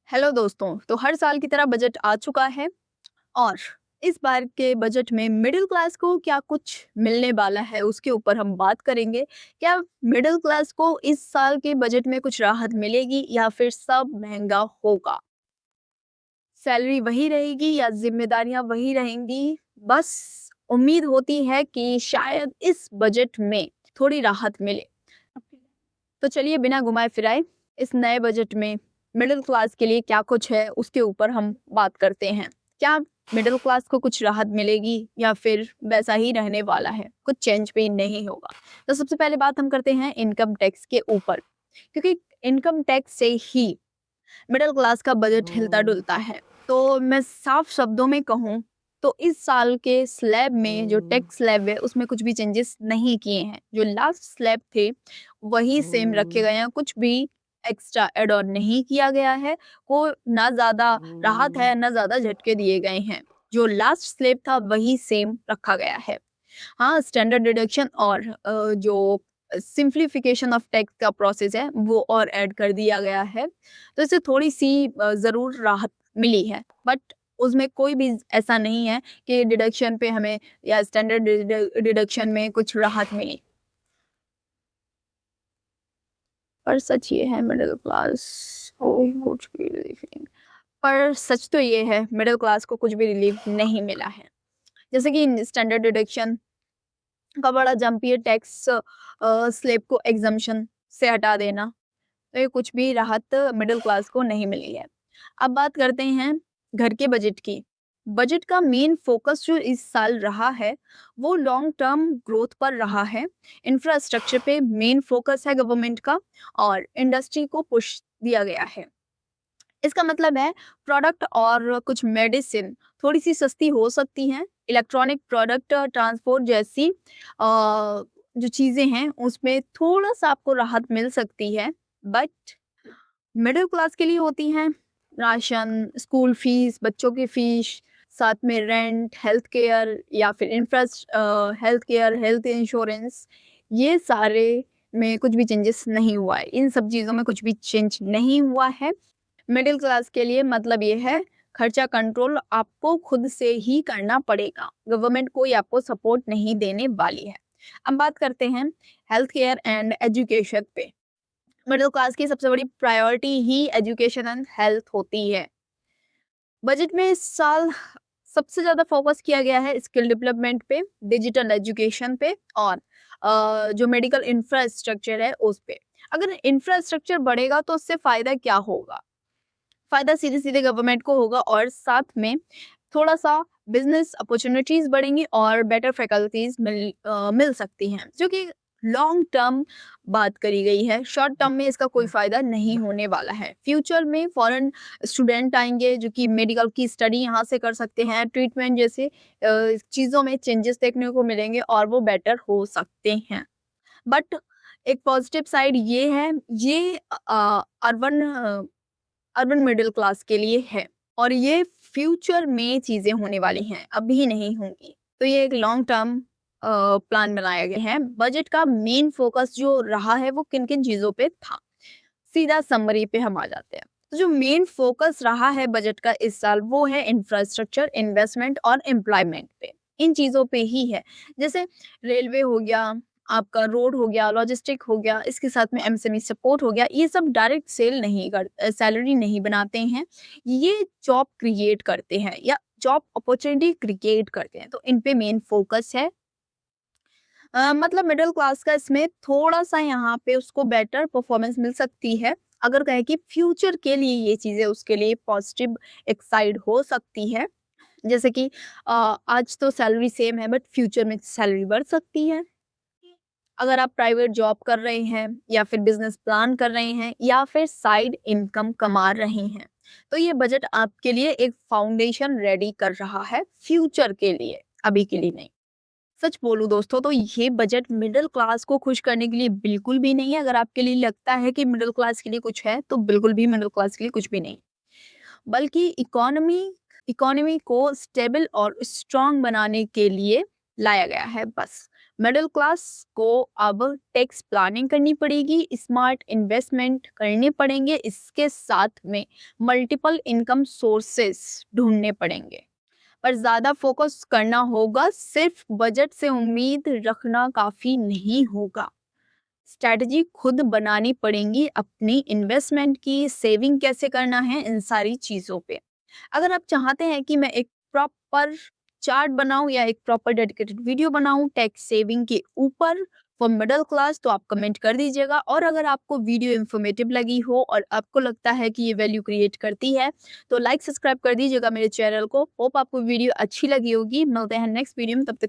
Hello दोस्तों। तो हर साल की तरह बजट आ चुका है और इस बार के बजट में मिडिल क्लास को क्या कुछ मिलने वाला है उसके ऊपर हम बात करेंगे। क्या मिडिल क्लास को इस साल के बजट में कुछ राहत मिलेगी या फिर सब महंगा होगा? सैलरी वही रहेगी या जिम्मेदारियां वही रहेंगी? बस उम्मीद होती है कि शायद इस बजट में थोड़ी राहत मिले। तो चलिए बिना घुमाए फिराए इस नए बजट में मिडिल क्लास के लिए क्या कुछ है उसके ऊपर हम बात करते हैं। क्या मिडिल क्लास को कुछ राहत मिलेगी या फिर वैसा ही रहने वाला है, कुछ चेंज भी नहीं होगा? तो सबसे पहले बात हम करते हैं इनकम टैक्स के ऊपर, क्योंकि इनकम टैक्स से ही मिडिल क्लास का बजट हिलता डुलता है। तो मैं साफ शब्दों में कहूँ तो इस साल के स्लैब में जो टैक्स स्लैब है उसमें कुछ भी चेंजेस नहीं किए हैं। जो लास्ट स्लैब थे वही सेम रखे गए हैं, कुछ भी एक्स्ट्रा एड ऑन नहीं किया गया है। को ना ज़्यादा राहत है ना ज़्यादा झटके दिए गए हैं। जो लास्ट स्लैब था वही सेम रखा गया है। हाँ, स्टैंडर्ड डिडक्शन और जो सिंप्लीफिकेशन ऑफ टैक्स का प्रोसेस है वो और ऐड कर दिया गया है। तो इससे थोड़ी-सी ज़रूर राहत मिली है, बट उसमें कोई भी ऐसा नहीं है कि डिडक्शन पे हमें या स्टैंडर्ड डिडक्शन में कुछ राहत मिली। पर सच ये है मिडिल क्लास को कुछ भी रिलीफ नहीं, पर सच तो ये है मिडिल क्लास को कुछ भी रिलीफ नहीं मिला है। जैसे कि स्टैंडर्ड डिडक्शन का बड़ा जंप, ये टैक्स स्लैब को एग्जम्पशन से हटा देना, तो ये कुछ भी राहत मिडिल क्लास को नहीं मिली है। अब बात करते हैं घर के बजट की। बजट का मेन फोकस जो इस साल रहा है वो लॉन्ग टर्म ग्रोथ पर रहा है। इंफ्रास्ट्रक्चर पे मेन फोकस है गवर्नमेंट का और इंडस्ट्री को पुश दिया गया है। इसका मतलब है प्रोडक्ट और कुछ मेडिसिन थोड़ी सी सस्ती हो सकती हैं। इलेक्ट्रॉनिक प्रोडक्ट, ट्रांसपोर्ट जैसी जो चीज़ें हैं उसमें थोड़ा सा आपको राहत मिल सकती है, बट मिडिल क्लास के लिए होती हैं राशन, स्कूल फीस, बच्चों की फीस, साथ में रेंट, हेल्थ केयर या फिर हेल्थ केयर, हेल्थ इंश्योरेंस, ये सारे में कुछ भी चेंजेस नहीं हुआ है। इन सब चीज़ों में कुछ भी चेंज नहीं हुआ है। मिडिल क्लास के लिए मतलब ये है खर्चा कंट्रोल आपको खुद से ही करना पड़ेगा, गवर्नमेंट कोई आपको सपोर्ट नहीं देने वाली है। अब बात करते हैं हेल्थ केयर एंड एजुकेशन पे। मिडिल क्लास की सबसे बड़ी priority he education and health होती है। बजट में इस साल सबसे ज्यादा फोकस किया गया है स्किल डेवलपमेंट पे, डिजिटल एजुकेशन पे और जो मेडिकल इंफ्रास्ट्रक्चर है उस पे। अगर इंफ्रास्ट्रक्चर बढ़ेगा तो उससे फायदा क्या होगा? फायदा सीधे सीधे गवर्नमेंट को होगा और साथ में थोड़ा सा बिजनेस अपॉर्चुनिटीज बढ़ेंगी और बेटर फैकल्टीज मिल सकती हैं, जो कि लॉन्ग टर्म बात करी गई है। शॉर्ट टर्म में इसका कोई फायदा नहीं होने वाला है। फ्यूचर में फॉरेन स्टूडेंट आएंगे जो कि मेडिकल की स्टडी यहाँ से कर सकते हैं, ट्रीटमेंट जैसे चीज़ों में चेंजेस देखने को मिलेंगे और वो बेटर हो सकते हैं। बट एक पॉजिटिव साइड ये है, ये अर्बन अर्बन मिडिल क्लास के लिए है और ये फ्यूचर में चीजें होने वाली हैं, अभी नहीं होंगी। तो ये एक लॉन्ग टर्म प्लान बनाया गया है। बजट का मेन फोकस जो रहा है वो किन किन चीजों पे था, सीधा समरी पे हम आ जाते हैं। तो जो मेन फोकस रहा है बजट का इस साल वो है इंफ्रास्ट्रक्चर, इन्वेस्टमेंट और एम्प्लॉयमेंट पे। इन चीजों पे ही है। जैसे रेलवे हो गया, आपका रोड हो गया, लॉजिस्टिक हो गया, इसके साथ में एमएसएमई सपोर्ट हो गया। ये सब डायरेक्ट सैलरी नहीं बनाते हैं, ये जॉब क्रिएट करते हैं या जॉब अपॉर्चुनिटी क्रिएट करते हैं। तो इन पे मेन फोकस है। मतलब मिडिल क्लास का इसमें थोड़ा सा यहाँ पे उसको बेटर परफॉर्मेंस मिल सकती है। अगर कहे कि फ्यूचर के लिए ये चीजें उसके लिए पॉजिटिव एक साइड हो सकती है। जैसे कि आज तो सैलरी सेम है बट फ्यूचर में सैलरी बढ़ सकती है। अगर आप प्राइवेट जॉब कर रहे हैं या फिर बिजनेस प्लान कर रहे हैं या फिर साइड इनकम कमा रहे हैं, तो ये बजट आपके लिए एक फाउंडेशन रेडी कर रहा है फ्यूचर के लिए, अभी के लिए नहीं। सच बोलूं दोस्तों तो ये बजट मिडिल क्लास को खुश करने के लिए बिल्कुल भी नहीं है। अगर आपके लिए लगता है कि मिडिल क्लास के लिए कुछ है तो बिल्कुल भी मिडिल क्लास के लिए कुछ भी नहीं, बल्कि इकोनॉमी इकोनॉमी को स्टेबल और स्ट्रांग बनाने के लिए लाया गया है बस। मिडिल क्लास को अब टैक्स प्लानिंग करनी पड़ेगी, स्मार्ट इन्वेस्टमेंट करने पड़ेंगे, इसके साथ में मल्टीपल इनकम सोर्सेस ढूंढने पड़ेंगे। पर ज़्यादा फोकस करना होगा, सिर्फ बजट से उम्मीद रखना काफ़ी नहीं होगा। स्ट्रैटेजी खुद बनानी पड़ेंगी, अपनी इन्वेस्टमेंट की, सेविंग कैसे करना है, इन सारी चीज़ों पे। अगर आप चाहते हैं कि मैं एक प्रॉपर चार्ट बनाऊं या एक प्रॉपर डेडिकेटेड वीडियो बनाऊं टैक्स सेविंग के ऊपर फॉर मिडिल क्लास, तो आप कमेंट कर दीजिएगा। और अगर आपको वीडियो इन्फॉर्मेटिव लगी हो और आपको लगता है कि ये वैल्यू क्रिएट करती है, तो लाइक सब्सक्राइब कर दीजिएगा मेरे चैनल को। होप आपको वीडियो अच्छी लगी होगी। मिलते हैं नेक्स्ट वीडियो में, तब तक